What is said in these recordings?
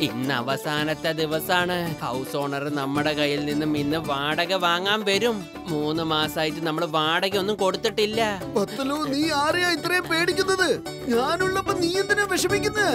ഇന്ന് അവസാനത്തെ ദിവസാണ്. House owner നമ്മുടെ കയ്യിൽ നിന്നും ഇന്ന് വാടക വാങ്ങാൻ വരും. 3 മാസമായിട്ട് നമ്മൾ വാടക ഒന്നും കൊടുത്തിട്ടില്ല. പത്തലു, നീ ആരെയാ ഇത്രയും പേടിക്കുന്നത്? ഞാനുള്ളപ്പോ നീ എന്തിനാ വിഷമിക്കുന്നത്?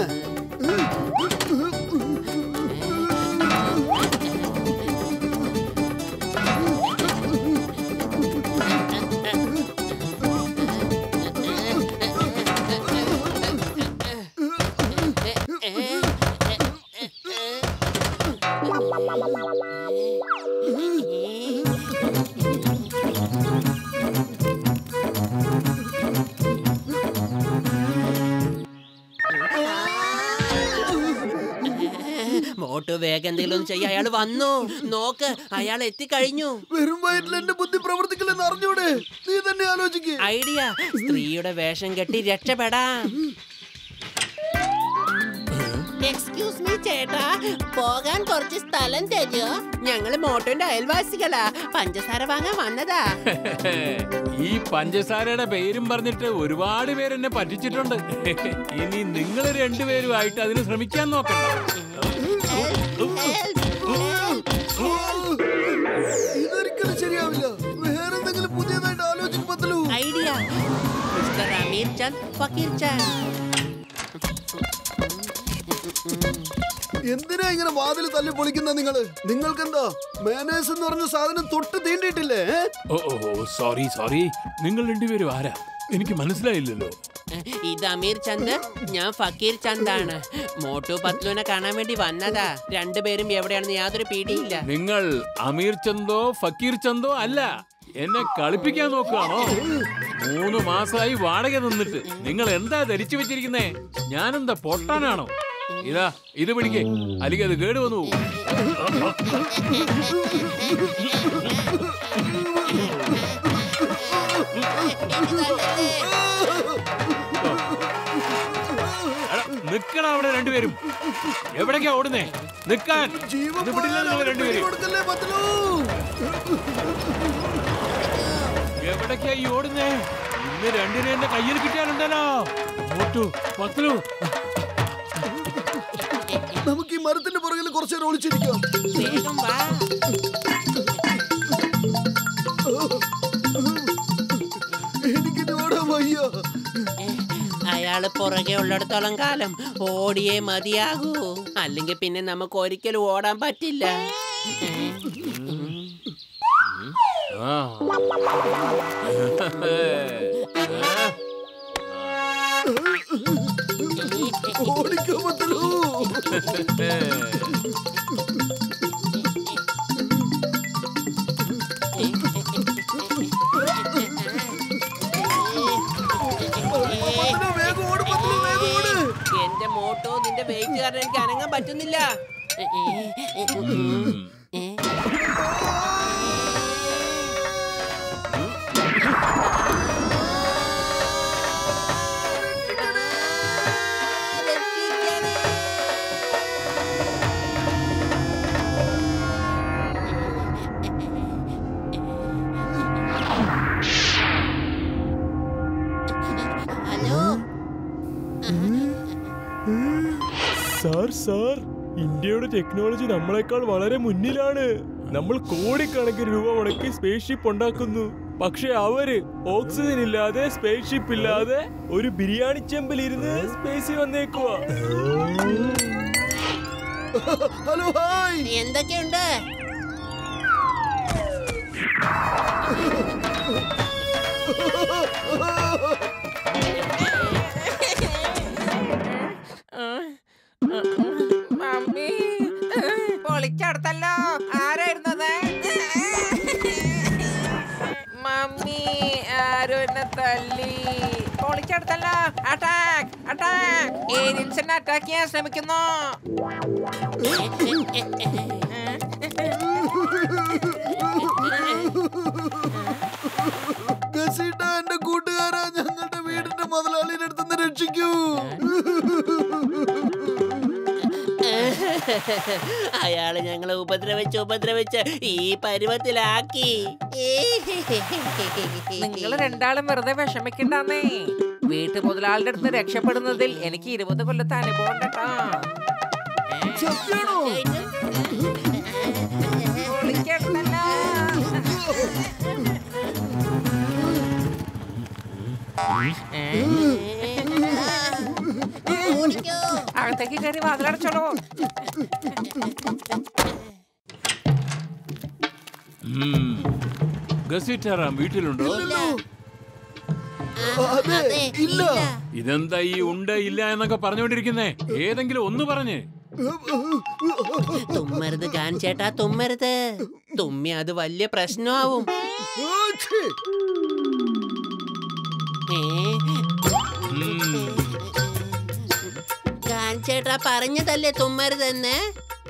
മോട്ടു വേഗം എന്തെങ്കിലും ഒന്ന് ചെയ്യാ. അയാൾ വന്നു നോക്ക്, അയാൾ എത്തിക്കഴിഞ്ഞു. വെറും വയറ്റിൽ എന്റെ ബുദ്ധി പ്രവർത്തിക്കില്ലെന്ന് അറിഞ്ഞൂടെ? നീ തന്നെ ആലോചിക്ക്. ഐഡിയ, സ്ത്രീയുടെ വേഷം കെട്ടി രക്ഷപ്പെടാം. എക്സ്ക്യൂസ് മീ ചേട്ടാ, പോകാൻ കുറച്ച് സ്ഥലം തരുമോ? ഞങ്ങള് മോട്ടോന്റെ അയൽവാസികളാ, പഞ്ചസാര വാങ്ങാൻ വന്നതാ. ഈ പഞ്ചസാരയുടെ പേരും പറഞ്ഞിട്ട് ഒരുപാട് പേരെന്നെ പറ്റിച്ചിട്ടുണ്ട്. ഇനി നിങ്ങൾ രണ്ടുപേരുമായിട്ട് അതിന് ശ്രമിക്കാൻ നോക്കണ്ട. ഇതൊരിക്കലും ശരിയാവില്ല. വേറെന്തെങ്കിലും പുതിയതായിട്ട് ആലോചിക്കും പത്തലു. ഐഡിയ, മിസ്റ്റർ അമീർ ചന്ദ്, ഫക്കീർ ചന്ദ്. എന്തിനാ ഇങ്ങനെ വാതിൽ തല്ലി പൊളിക്കുന്ന നിങ്ങള്? നിങ്ങൾക്കെന്താ മാനേഴ്സ് എന്ന് പറഞ്ഞ സാധനം തൊട്ട് തീണ്ടിയിട്ടില്ലേ? സോറി, നിങ്ങൾ രണ്ടുപേരും ആരാ? എനിക്ക് മനസ്സിലായില്ലല്ലോ. ഇത് അമീർ ചന്ദ്, ഞാൻ ഫക്കീർ ചന്ദാണ്. മോട്ടു പത്ലുവിനെ കാണാൻ വേണ്ടി വന്നതാ. രണ്ടുപേരും എവിടെയാണെന്ന് യാതൊരു പിടിയില്ല. നിങ്ങൾ അമീർ ചന്ദോ ഫക്കീർ ചന്ദോ അല്ല, എന്നെ കളിപ്പിക്കാൻ നോക്കുകയാണോ? 3 മാസമായി വാടക നിന്നിട്ട് നിങ്ങൾ എന്താ ധരിച്ചു വെച്ചിരിക്കുന്നേ? ഞാനെന്താ പൊട്ടാനാണോ? ഇതാ ഇത് പിടിക്കേ, അല്ലെങ്കിൽ അത് കേട് വന്നു. നിക്കണം അവിടെ രണ്ടുപേരും. എവിടേക്കാ ഓടുന്നേ? നിക്കാൻ രണ്ടുപേരും. എവിടേക്കാ ഈ ഓടുന്നേ? ഇന്ന് രണ്ടിനെ എന്റെ കയ്യിൽ കിട്ടിയാലുണ്ടല്ലോ. പത്ലു, നമുക്ക് ഈ മരത്തിന്റെ പുറകിൽ കുറച്ചു നേരം ഒളിച്ചിരിക്കാം. എനിക്കിത് ഓടാൻ വയ്യ. അയാള് പുറകെ ഉള്ളിടത്തോളം കാലം ഓടിയേ മതിയാകൂ, അല്ലെങ്കിൽ പിന്നെ നമുക്ക് ഒരിക്കലും ഓടാൻ പറ്റില്ല. ഓടിക്കാൻ പറ്റുള്ളൂ. എന്റെ മോട്ടോ, നിന്റെ വെയിറ്റ് കാരണം എനിക്ക് അനങ്ങാൻ പറ്റുന്നില്ല. സാർ, ഇന്ത്യയുടെ ടെക്നോളജി നമ്മളെക്കാൾ വളരെ മുന്നിലാണ്. നമ്മൾ കോടിക്കണക്കിന് രൂപ മുടക്കി സ്പേസ് ഷിപ്പ് ഉണ്ടാക്കുന്നു. പക്ഷെ അവര് ഓക്സിജൻ ഇല്ലാതെ, സ്പേസ് ഷിപ്പ് ഇല്ലാതെ ഒരു ബിരിയാണി ചെമ്പിൽ ഇരുന്ന് സ്പേസിൽ വന്നേക്കുവാ. Hello, hi. എന്തൊക്കെയുണ്ട്? മമ്മി, പൊളിച്ചടുത്തല്ലോ. ആരായിരുന്നത്? മമ്മി, ആരോ എന്നെ തല്ലി. പൊളിച്ചടുത്തല്ലോ. അറ്റാക്ക്! ഏലിയൻസിനെ അറ്റാക്ക് ചെയ്യാൻ ശ്രമിക്കുന്നു. എന്റെ കൂട്ടുകാരാ, ഞങ്ങളുടെ വീടിന്റെ മുതലാളിയുടെ അടുത്ത് രക്ഷിക്കൂ. അയാള് ഞങ്ങളെ ഉപദ്രവിച്ച് ഈ പരുവത്തിലാക്കി. നിങ്ങൾ രണ്ടാളും വെറുതെ വിഷമിക്കണ്ടെന്നേ. വീട്ടു മുതലാളിയുടെ അടുത്ത് രക്ഷപ്പെടുന്നതിൽ എനിക്ക് 20 കൊല്ലത്തെ അനുഭവം കേട്ടോ. സത്യാണോ? വിളിക്കണ്ടല്ലോ. അകത്തേക്ക് കയറി വാതിലടച്ചോളൂ. ഗസിറ്റാറാം വീട്ടിലുണ്ടോ? അതെ, ഇല്ല. ഇതെന്താ ഈ ഉണ്ട് ഇല്ല എന്നൊക്കെ പറഞ്ഞുകൊണ്ടിരിക്കുന്നേ? ഏതെങ്കിലും ഒന്ന് പറഞ്ഞേ. തുമ്മരുത് കാഞ്ചേട്ടാ, തുമ്മരുത്. തുമ്മി അത് വലിയ പ്രശ്നമാവും. കാഞ്ചേട്ടാ പറഞ്ഞതല്ലേ തുമ്മരുതെന്ന്?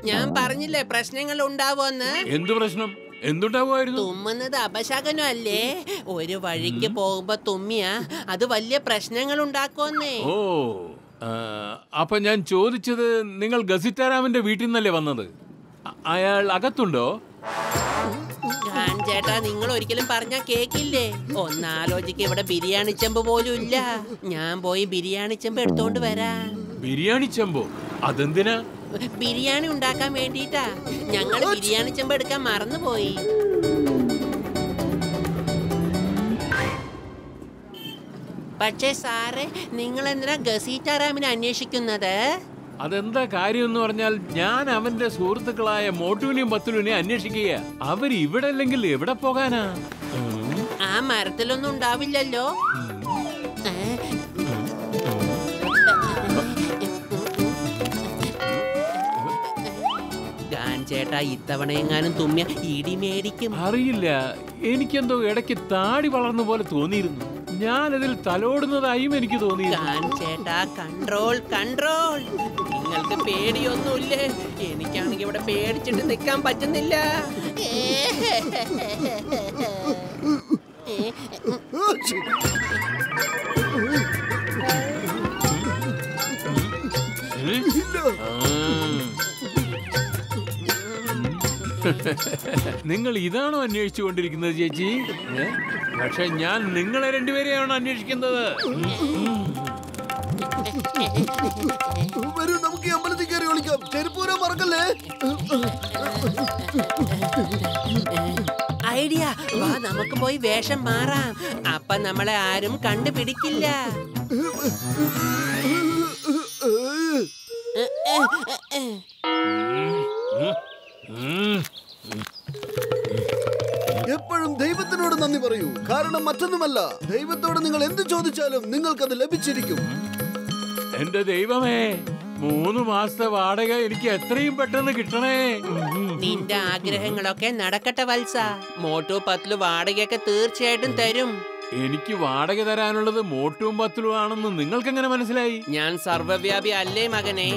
ഞാൻ പറഞ്ഞില്ലേ പ്രശ്നങ്ങൾ ഉണ്ടാവുമെന്ന്. എന്തു പ്രശ്നം? എന്തുണ്ടാവുമായിരുന്നു? തുമ്മുന്നത് അപശകനം അല്ലേ? ഒരു വഴിക്ക് പോകുമ്പോ തുമ്മിയ അത് വലിയ പ്രശ്നങ്ങൾ ഉണ്ടാക്കുമെന്നേ. ഓ, അപ്പൊ ഞാൻ ചോദിച്ചത്, നിങ്ങൾ ഗസിറ്റാറാമിന്റെ വീട്ടിൽ നിന്നല്ലേ വന്നത്? അയാൾ അകത്തുണ്ടോ? ചേട്ടാ, നിങ്ങൾ ഒരിക്കലും പറഞ്ഞാ കേക്കില്ലേ? ഒന്നാലോചിക്ക്, ഇവിടെ ബിരിയാണി ചെമ്പ് പോലും ഇല്ല. ഞാൻ പോയി ബിരിയാണി ചെമ്പ് എടുത്തോണ്ട് വരാം. ബിരിയാണി ചെമ്പോ? അതെന്തിനാ? ബിരിയാണി ഉണ്ടാക്കാൻ വേണ്ടിട്ടാ. ഞങ്ങൾ ബിരിയാണി ചെമ്പ് എടുക്കാൻ മറന്നുപോയി. പക്ഷേ സാറേ, നിങ്ങൾ എന്തിനാ ഗസീറ്റാറാമിനെ അന്വേഷിക്കുന്നത്? അതെന്താ കാര്യം എന്ന് പറഞ്ഞാൽ, ഞാൻ അവന്റെ സുഹൃത്തുക്കളായ മോട്ടുവിനെയും പത്തുലിനെയും അന്വേഷിക്കുക. അവർ ഇവിടെ അല്ലെങ്കിൽ എവിടെ പോകാനാ? ആ മരത്തിലൊന്നും ഉണ്ടാവില്ലല്ലോ. ചേട്ടാ, ഇത്തവണയെങ്ങാനും തുമ്മിയ ഇടി മേടിക്കും. അറിയില്ല, എനിക്കെന്തോ ഇടയ്ക്ക് താടി വളർന്ന പോലെ തോന്നിയിരുന്നു. ഞാനതിൽ തലോടുന്നതായും എനിക്ക് തോന്നിയിരുന്നു. ചേട്ടാ, കൺട്രോൾ കൺട്രോൾ. നിങ്ങൾക്ക് പേടിയൊന്നുമില്ലേ? എനിക്കാണെങ്കിൽ ഇവിടെ പേടിച്ചിട്ട് നിൽക്കാൻ പറ്റുന്നില്ല. നിങ്ങൾ ഇതാണോ അന്വേഷിച്ചുകൊണ്ടിരിക്കുന്നത് ചേച്ചി? പക്ഷെ ഞാൻ നിങ്ങളെ രണ്ടുപേരെയാണ് അന്വേഷിക്കുന്നത്. വരൂ, നമുക്ക് ഈ അമ്പലത്തിൽ കയറി വിളിക്കാം. ചെരുപ്പൂരം മറക്കല്ലേ? ഐഡിയ. വാ, നമുക്ക് പോയി വേഷം മാറാം. അപ്പൊ നമ്മളെ ആരും കണ്ടുപിടിക്കില്ല. എപ്പോഴും ദൈവത്തിനോട് നന്ദി പറയൂ. കാരണം മറ്റൊന്നുമല്ല, ദൈവത്തോട് നിങ്ങൾ എന്ത് ചോദിച്ചാലും നിങ്ങൾക്കത് ലഭിച്ചിരിക്കും. എന്റെ ദൈവമേ, 3 മാസത്തെ വാടക എനിക്ക് എത്രയും പെട്ടെന്ന് കിട്ടണേ. നിന്റെ ആഗ്രഹങ്ങളൊക്കെ നടക്കട്ടെ വത്സ. മോട്ടു പത്ലു വാടകയൊക്കെ തീർച്ചയായിട്ടും തരും. എനിക്ക് വാടക തരാനുള്ളത് മോട്ടും പത്ലും ആണെന്ന് നിങ്ങൾക്ക് എങ്ങനെ മനസ്സിലായി? ഞാൻ സർവ്വവ്യാപി അല്ലേ മകനെ?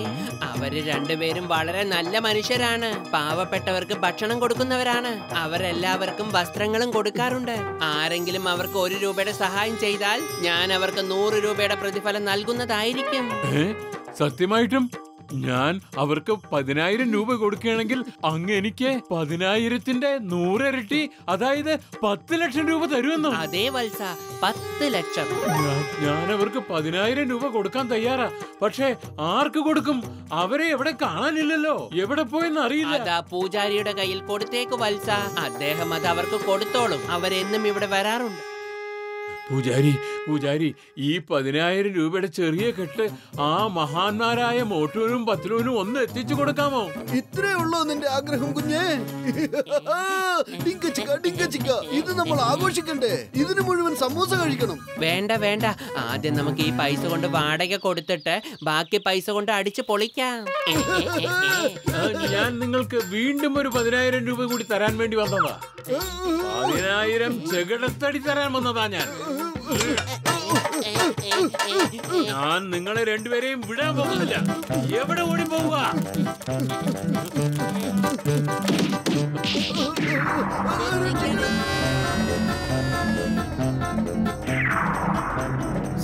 അവര് രണ്ടുപേരും വളരെ നല്ല മനുഷ്യരാണ്. പാവപ്പെട്ടവർക്ക് ഭക്ഷണം കൊടുക്കുന്നവരാണ്. അവരെല്ലാവർക്കും വസ്ത്രങ്ങളും കൊടുക്കാറുണ്ട്. ആരെങ്കിലും അവർക്ക് 1 രൂപയുടെ സഹായം ചെയ്താൽ ഞാൻ അവർക്ക് 100 രൂപയുടെ പ്രതിഫലം നൽകുന്നതായിരിക്കും. സത്യമായിട്ടും? ഞാൻ അവർക്ക് 10,000 രൂപ കൊടുക്കുകയാണെങ്കിൽ അങ്ങ് എനിക്ക് 10,000-ന്റെ 100 ഇരട്ടി, അതായത് 10 ലക്ഷം രൂപ തരുമെന്നോ? അതേ വത്സ, 10 ലക്ഷം. ഞാൻ അവർക്ക് 10,000 രൂപ കൊടുക്കാൻ തയ്യാറാ. പക്ഷേ ആർക്ക് കൊടുക്കും? അവരെ എവിടെ കാണാനില്ലല്ലോ. എവിടെ പോയെന്ന് അറിയില്ല. അതാ പൂജാരിയുടെ കയ്യിൽ കൊടുത്തേക്ക് വത്സ. അദ്ദേഹം അത് അവർക്ക് കൊടുത്തോളും. അവരെന്നും ഇവിടെ വരാറുണ്ട്. പൂജാരി, ഈ 10,000 രൂപയുടെ ചെറിയ കെട്ട് ആ മഹാന്മാരായ മോട്ടൂനും പത്ലൂനും ഒന്ന് എത്തിച്ചു കൊടുക്കാമോ? ഇത്രേ ഉള്ളോ നിന്റെ ആഗ്രഹം കുഞ്ഞേ? ഇത് നമ്മൾ ആഘോഷിക്കണ്ടേ? ഇതിന് മുഴുവൻ സമൂസ കഴിക്കണം. വേണ്ട, ആദ്യം നമുക്ക് ഈ പൈസ കൊണ്ട് വാടക കൊടുത്തിട്ട് ബാക്കി പൈസ കൊണ്ട് അടിച്ചു പൊളിക്കാം. ഞാൻ നിങ്ങൾക്ക് വീണ്ടും ഒരു 10,000 രൂപ കൂടി തരാൻ വേണ്ടി വന്നതാ. 10,000 ചെകിടത്തടി തരാൻ വന്നതാ ഞാൻ. ഞാൻ നിങ്ങളെ രണ്ടുപേരെയും വിടാൻ പോകുന്നില്ല. എവിടെ ഓടി പോവുക?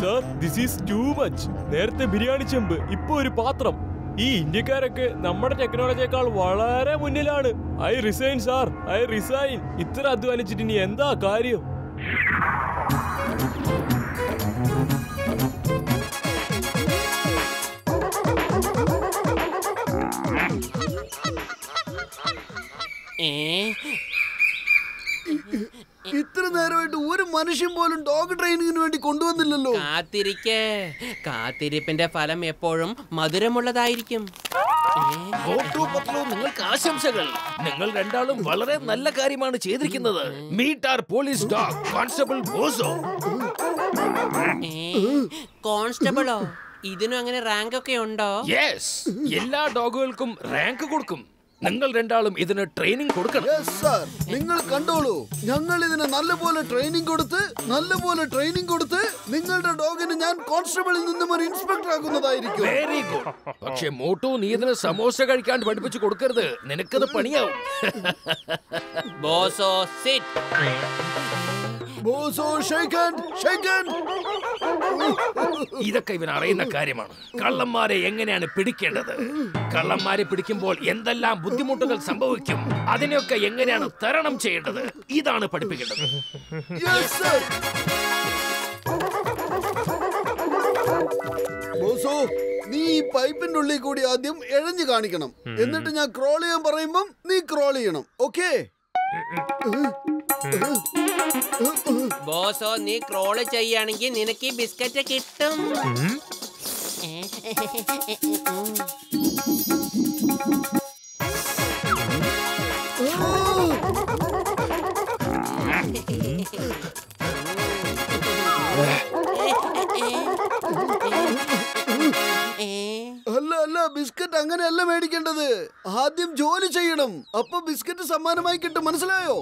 Sir, this is too much. നേരത്തെ ബിരിയാണി ചെമ്പ്, ഇപ്പൊ ഒരു പാത്രം. ഈ ഇന്ത്യക്കാരൊക്കെ നമ്മുടെ ടെക്നോളജിയേക്കാൾ വളരെ മുന്നിലാണ്. I resign sir, I resign. ഇത്ര അധ്വാനിച്ചിട്ട് ഇനി എന്താ കാര്യം? ഇത്ര നേരമായിട്ട് ഒരു മനുഷ്യൻ പോലും ഡോഗ് ട്രെയിനിങ്ങിന് വേണ്ടി കൊണ്ടുവന്നില്ലല്ലോ. കാത്തിരിപ്പിന്റെ ഫലം എപ്പോഴും മധുരമുള്ളതായിരിക്കും. നിങ്ങൾക്ക് ആശംസകൾ. നിങ്ങൾ രണ്ടാളും വളരെ നല്ല കാര്യമാണ് ചെയ്തിരിക്കുന്നത്. Meet our police dog constable Bozo. കോൺസ്റ്റബിളോ? ഇതിനും അങ്ങനെ റാങ്ക് ഒക്കെ ഉണ്ടോ? യെസ്, എല്ലാ ഡോഗുകൾക്കും റാങ്ക് കൊടുക്കും. നിങ്ങൾ രണ്ടാളും ഇതിന് ട്രെയിനിങ് കൊടുക്കണം. യെസ് സർ, നിങ്ങൾ കണ്ടോളൂ. ഞങ്ങൾ ഇതിന് നല്ലപോലെ ട്രെയിനിങ് കൊടുത്ത് നിങ്ങളുടെ ഡോഗിന് ഞാൻ കോൺസ്റ്റബിളിൽ നിന്നും ഒരു ഇൻസ്പെക്ടർ ആക്കുന്നതായിരിക്കും. Very good. പക്ഷെ മോട്ടു, നീ ഇതിന് സമോസ കഴിക്കാണ്ട് പഠിപ്പിച്ചു കൊടുക്കരുത്. നിനക്കത് പണിയാവും. Bozo sit. Bozo shake hand. ഇതൊക്കെ ഇവൻ അറിയുന്ന കാര്യമാണ്. കള്ളന്മാരെ എങ്ങനെയാണ് പിടിക്കേണ്ടത്, കള്ളന്മാരെ പിടിക്കുമ്പോൾ എന്തെല്ലാം ബുദ്ധിമുട്ടുകൾ സംഭവിക്കും, അതിനെയൊക്കെ എങ്ങനെയാണ് തരണം ചെയ്യേണ്ടത്, ഇതാണ് പഠിപ്പിക്കേണ്ടത്. Yes sir. ബോസോ, നീ ഈ പൈപ്പിന്റെ ഉള്ളിൽ കൂടി ആദ്യം എഴഞ്ഞു കാണിക്കണം. എന്നിട്ട് ഞാൻ ക്രോൾ ചെയ്യാൻ പറയുമ്പം നീ ക്രോൾ ചെയ്യണം. ഓക്കേ? ബോസോ, നീ ക്രോള് ചെയ്യാണെങ്കിൽ നിനക്ക് ഈ ബിസ്ക്കറ്റ് കിട്ടും. അല്ല, ബിസ്ക്കറ്റ് അങ്ങനെയല്ല മേടിക്കേണ്ടത്. ആദ്യം ജോലി ചെയ്യണം, അപ്പൊ ബിസ്ക്കറ്റ് സമ്മാനമായി കിട്ടും. മനസ്സിലായോ?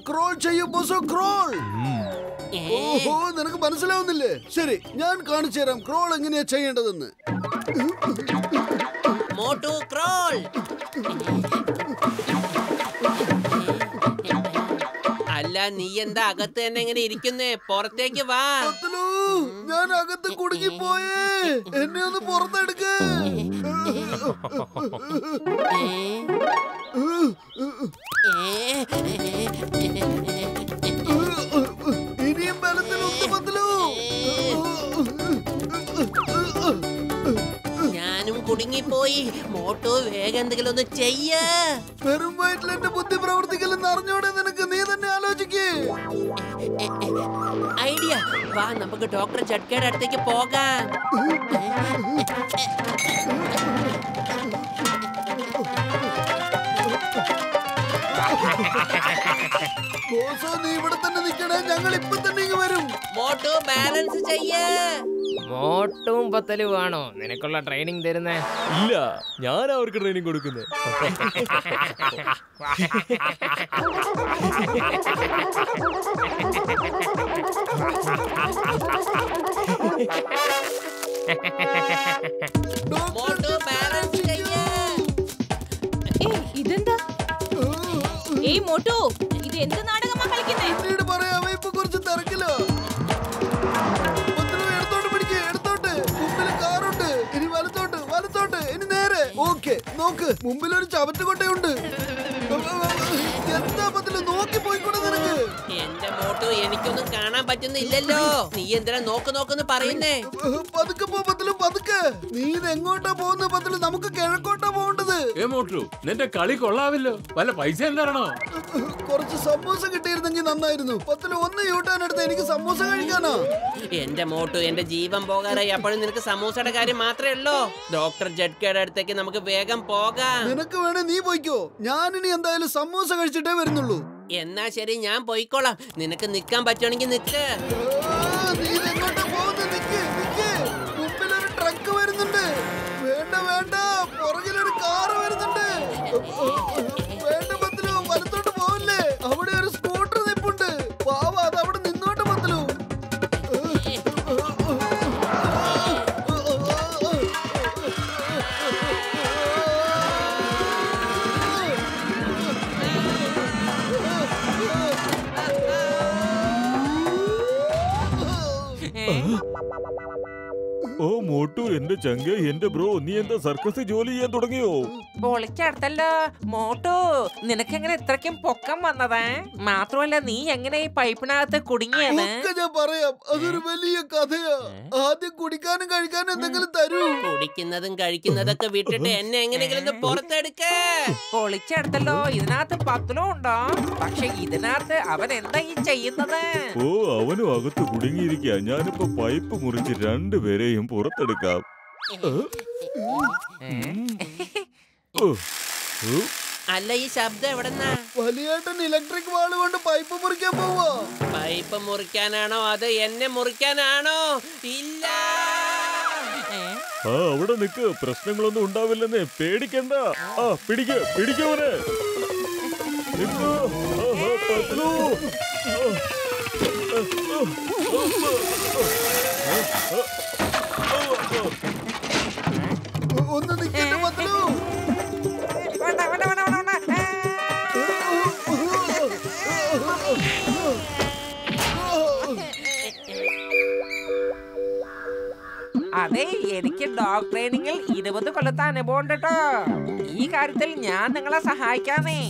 ക്രോൾ ചെയ്യൂ ബോസോ, ക്രോൾ. ഓഹോ, നിനക്ക് മനസ്സിലാവുന്നില്ലേ? ശരി, ഞാൻ കാണിച്ചു തരാം ക്രോൾ എങ്ങനെയാ ചെയ്യേണ്ടതെന്ന്. മോട്ടു ക്രോൾ. അല്ല, നീ എന്താ അകത്ത് തന്നെ എങ്ങനെ ഇരിക്കുന്നേ? പുറത്തേക്ക് വാ. ഞാൻ അകത്ത് കുടുങ്ങിപ്പോയേ, എന്നെ ഒന്ന് പുറത്തെടുക്ക. ഇനിയും ബലത്തിൽ ഉത്തുപത്തിലൂ. ഞാനും കുടുങ്ങിപ്പോയി. മോട്ടു, വേഗം എന്തെങ്കിലും ഒന്ന് ചെയ്യ. വെറും വയറ്റിൽ എന്റെ ബുദ്ധി പ്രവർത്തിക്കില്ലെന്ന് അറിഞ്ഞോടെ നിനക്ക്? നീ തന്നെ ആലോചിക്കേ. ഐഡിയ. വാ, നമുക്ക് ഡോക്ടർ ജഡ്കയുടെ അടുത്തേക്ക് പോകാം. ബോസോ, നീ ഇവിടെ തന്നെ നിൽക്കണേ, ഞങ്ങൾ ഇപ്പൊ തന്നെ ഇങ്ങ് വരും. മോട്ടു, ബാലൻസ് ചെയ്യേ. മോട്ടും പത്തലുവാണോ നിനക്കുള്ള ട്രെയിനിങ് തരുന്നേ? ഇല്ല, ഞാൻ അവർക്ക് ട്രെയിനിങ് കൊടുക്കുന്നത്. മോട്ടു, ബാലൻസ് ചെയ്യേ. ഇതെന്താ? ഏയ് മോട്ടു, ഇത് എന്ത് നാടകമാ കളിക്കുന്നേ? പിന്നീട് പറയാം, ഇപ്പൊ കുറച്ച് തിരക്കിലോ. എടുത്തോട്ട്. മുമ്പിൽ കാറുണ്ട്. ഇനി വലത്തോട്ട്, ഇനി നേരെ. ഓക്കെ, നോക്ക്, മുമ്പിൽ ഒരു ചവറ്റുകൊട്ടയുണ്ട്. എന്താ പറ്റില്ല, നോക്കി പോയിക്കൂടെ നിനക്ക്? എന്റെ മോട്ടു, എനിക്കൊന്നും കാണാൻ പറ്റുന്നില്ലല്ലോ. നീ എന്തിനാ നോക്ക് പറയുന്നേ? പതുക്കെ പോ പത്തിലും, പതുക്കെ. നീ ഇത് എങ്ങോട്ടാ പോകുന്ന പത്തില്? നമുക്ക് കിഴക്കോട്ടാ പോകേണ്ടത്. മോട്ടു, നിന്റെ കളി കൊള്ളാവില്ലോ. വല്ല പൈസ തരണോ? കുറച്ച് സമൂസ കിട്ടിയിരുന്നെങ്കിൽ നന്നായിരുന്നു. പത്തില് ഒന്ന് യൂട്ടാൻ എടുത്ത് എനിക്ക് സമൂസ കഴിക്കാനാ. എന്റെ മോട്ടു, എന്റെ ജീവൻ പോകാറായി. അപ്പോഴും നിനക്ക് സമൂസയുടെ കാര്യം മാത്രമേ ഉള്ളൂ. ഡോക്ടർ ജഡ്കയുടെ അടുത്തേക്ക് നമുക്ക് വേഗം പോകാം. നിനക്ക് വേണേ നീ പോയിക്കോ. ഞാനിനി എന്തായാലും സമൂസ കഴിച്ചിട്ടേ വരുന്നുള്ളൂ. എന്നാ ശരി, ഞാൻ പോയിക്കോളാം. നിനക്ക് നിക്കാൻ പറ്റുവാണെങ്കിൽ നിക്ക്. നീ എങ്ങോട്ടാ പോകുന്നത്? നിക്ക്. മുമ്പിലൊരു ട്രക്ക് വരുന്നുണ്ട്. വേണ്ട, പുറകിലൊരു കാറ് വരുന്നുണ്ട്. വേണ്ട പത്തിലു, വലത്തോട്ട് പോവല്ലേ. അവിടെ ഒരു സ്കൂട്ടർ നിപ്പുണ്ട്. പാവ, അത് അവിടെ നിന്നോട്ട് പത്തിലു. ഓ മോട്ടു, എന്റെ ചങ്ക, എന്റെ ബ്രോ, നീ എന്താ സർക്കസിൽ ജോലി ചെയ്യാൻ തുടങ്ങിയോ? പൊളിച്ചടുത്തല്ലോ മോട്ടു. നിനക്കെങ്ങനെ ഇത്രയ്ക്കും പൊക്കം വന്നതാ? മാത്രമല്ല നീ എങ്ങനെ ഈ പൈപ്പിനകത്ത് കുടുങ്ങിയത്? ഒക്കെ ഞാൻ പറയാം, അതൊരു വലിയ കഥയാ. ആദ്യം കുടിക്കാനും കഴിക്കാനും എന്തെങ്കിലും തരൂ. കുടിക്കുന്നതും കഴിക്കുന്നതൊക്കെ വിട്ടിട്ട് എന്നെ എങ്ങനെയെങ്കിലും പുറത്തെടുക്ക. പൊളിച്ചടുത്തല്ലോ, ഇതിനകത്ത് പത്തലും ഉണ്ടോ? പക്ഷെ ഇതിനകത്ത് അവൻ എന്താ ഈ ചെയ്യുന്നത്? ഓ, അവനും അകത്ത് കുടുങ്ങിയിരിക്കുക. ഞാനിപ്പോ പൈപ്പ് മുറിച്ച് രണ്ടുപേരെയും പുറത്തെടുക്കാം. അല്ല, ഈ ശബ്ദം എവിടെന്നാ? വലിയേട്ടൻ ഇലക്ട്രിക് വാള് കൊണ്ട് പൈപ്പ് മുറിക്കാൻ പോവാ. പൈപ്പ് മുറിക്കാനാണോ അത് എന്നെ മുറിക്കാനാണോ? ഇല്ല. അവിടെ നിക്ക്, പ്രശ്നങ്ങളൊന്നും ഉണ്ടാവില്ലെന്നേ, പേടിക്കണ്ട. പിടിക്കവനെ. ഒന്ന് നിൽക്കട്ടെ പത്ലു. അതെ, എനിക്ക് ഡോഗ് ട്രെയിനിങ്ങിൽ 20 കൊല്ലത്തെ അനുഭവം ഉണ്ട് കേട്ടോ. ഈ കാര്യത്തിൽ ഞാൻ നിങ്ങളെ സഹായിക്കാന്നേ.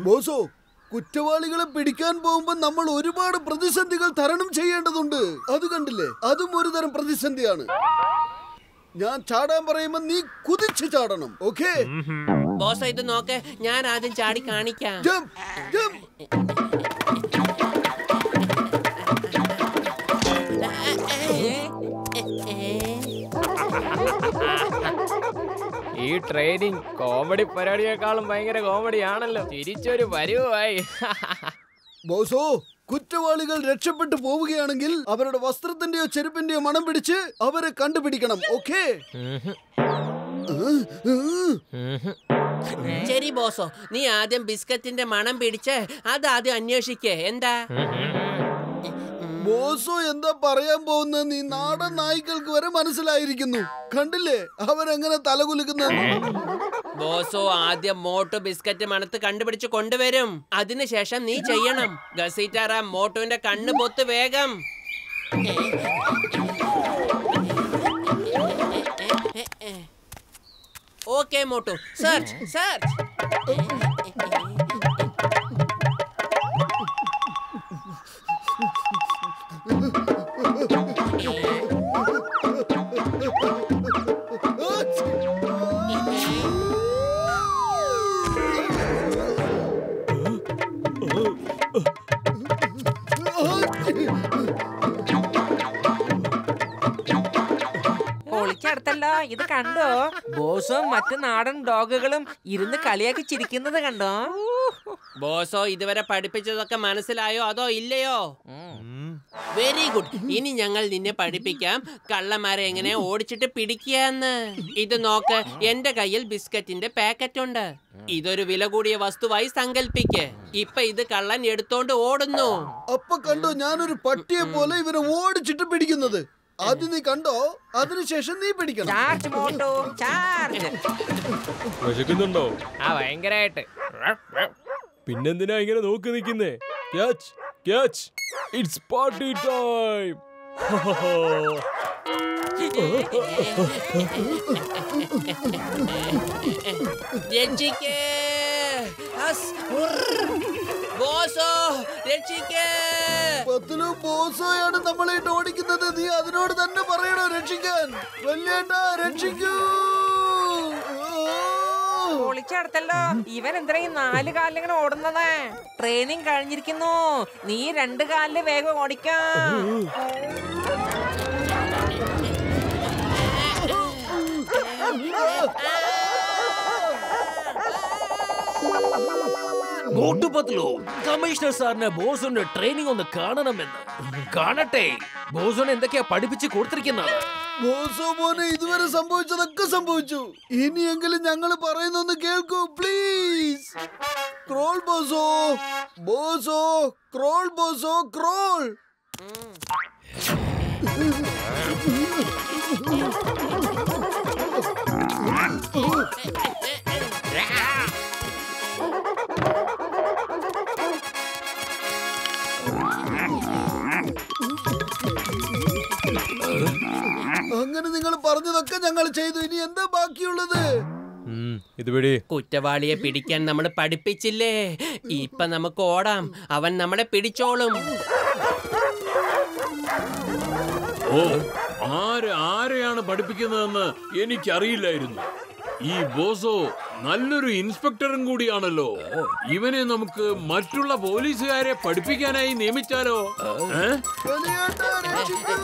ബോസോ, കുറ്റവാളികളെ പിടിക്കാൻ പോകുമ്പോ നമ്മൾ ഒരുപാട് പ്രതിസന്ധികൾ തരണം ചെയ്യേണ്ടതുണ്ട്. അത് കണ്ടില്ലേ, അതും ഒരു തരം പ്രതിസന്ധിയാണ്. ഞാൻ ചാടാൻ പറയുമ്പോ നീ കുതിച്ച് ചാടണം. ഓക്കേ ബോസ്, ഇത് നോക്ക്, ഞാൻ ആദ്യം ചാടി കാണിക്കാം. Jump jump. ഈ ട്രെയിനിങ് കോമഡി പരിപാടിയേക്കാളും ഭയങ്കര കോമഡി ആണല്ലോ. തിരിച്ചൊരു വരുവായി. ബോസോ, കുറ്റവാളികൾ രക്ഷപ്പെട്ടു പോവുകയാണെങ്കിൽ അവരുടെ വസ്ത്രത്തിന്റെയോ ചെരുപ്പിന്റെയോ മണം പിടിച്ച് അവരെ കണ്ടുപിടിക്കണം. ഓക്കേ ശരി ബോസോ, നീ ആദ്യം ബിസ്ക്കറ്റിന്റെ മണം പിടിച്ച് അതാദ്യം അന്വേഷിക്കേ. എന്താ ബോസോ എന്താ പറയാൻ പോകുന്നത്? നീ നാടൻ നായ്ക്കൾക്ക് വരെ മനസ്സിലായിരിക്കുന്നു. കണ്ടില്ലേ അവരെങ്ങനെ തലകുലുക്കുന്നത്? ബോസോ ആദ്യം മോട്ടു ബിസ്ക്കറ്റ് മണത്ത് കണ്ടുപിടിച്ച് കൊണ്ടുവരും. അതിനുശേഷം നീ ചെയ്യണം. ഗസീറ്റാറ, മോട്ടുവിന്റെ കണ്ണ് പൊത്ത് വേഗം. Okay Motu, search search. പൊളിച്ചടുത്തല്ലോ, ഇത് കണ്ടോ? ബോസും മറ്റു നാടൻ ഡോഗുകളും ഇരുന്ന് കളിയാക്കി ചിരിക്കുന്നത് കണ്ടോ? ബോസോ, ഇതുവരെ പഠിപ്പിച്ചതൊക്കെ മനസ്സിലായോ അതോ ഇല്ലയോ? Very good. ഇനി ഞങ്ങൾ നിന്നെ പഠിപ്പിക്കാം കള്ളന്മാരെ എങ്ങനെ ഓടിച്ചിട്ട് പിടിക്കാന്ന്. ഇത് നോക്ക്, എന്റെ കയ്യിൽ ബിസ്ക്കറ്റിന്റെ പാക്കറ്റ് ഉണ്ട്. ഇതൊരു വില കൂടിയ വസ്തുവായി സങ്കല്പിക്ക്. ഇപ്പൊ ഇത് കള്ളൻ എടുത്തോണ്ട് ഓടുന്നു. അപ്പൊ കണ്ടോ, ഞാനൊരു പട്ടിയെ പോലെ ഇവരെ ഓടിച്ചിട്ട് പിടിക്കുന്നത്. അത് നീ കണ്ടോ? അതിനുശേഷം നീ പിടിക്കണം. Charge Motu, charge. വിശക്കുന്നുണ്ടോ? ഭയങ്കരായിട്ട്. പിന്നെന്തിനാ ഇങ്ങനെ നോക്കി നിൽക്കുന്നേ? Catch catch, it's party time. രക്ഷിക്കേ ബോസോ, രക്ഷിക്കേ. പത്ലു, ബോസോയാണ് നമ്മളായിട്ട് ഓടിക്കുന്നത്. നീ അതിനോട് തന്നെ പറയണോ രക്ഷിക്കാൻ? വല്യേട്ടാ രക്ഷിക്കൂ. പൊളിച്ചടുത്തല്ലോ, ഇവൻ എന്തിനാ 4 കാലിലിങ്ങനെ ഓടുന്നത്? ട്രെയിനിങ് കഴിഞ്ഞിരിക്കുന്നു. നീ 2 കാലില് വേഗം ഓടിക്കാം. മോട്ടുപത്ലു, കമ്മീഷണർ സാറിന് ബോസോന്റെ ട്രെയിനിങ് ഒന്ന് കാണണമെന്ന്. കാണട്ടെ, ബോസോനെ എന്തൊക്കെയാ പഠിപ്പിച്ച് കൊടുത്തിരിക്കുന്നത്. ബോസോ മോനെ, ഇതുവരെ സംഭവിച്ചതൊക്കെ സംഭവിച്ചു. ഇനിയെങ്കിലും ഞങ്ങൾ പറയുന്നൊന്ന് കേൾക്കൂ പ്ലീസ്. ക്രോൾ ബോസോ, ബോസോ ക്രോൾ, ബോസോ ക്രോൾ. അങ്ങനെ നിങ്ങൾ പറഞ്ഞതൊക്കെ ഞങ്ങൾ ചെയ്തു. ഇനി എന്താ ബാക്കിയുള്ളത്? ഇത് പിടി. കുറ്റവാളിയെ പിടിക്കാൻ നമ്മൾ പഠിപ്പിച്ചില്ലേ? ഇപ്പൊ നമുക്ക് ഓടാം, അവൻ നമ്മളെ പിടിച്ചോളും. ഓ, ആരെയാണ് പഠിപ്പിക്കുന്നതെന്ന് എനിക്കറിയില്ലായിരുന്നു. ഈ ബോസോ നല്ലൊരു ഇൻസ്പെക്ടറും കൂടിയാണല്ലോ. ഇവനെ നമുക്ക് മറ്റുള്ള പോലീസുകാരെ പഠിപ്പിക്കാനായി നിയമിച്ചാലോ? വലിയേട്ടാ, രക്ഷിക്കൂ.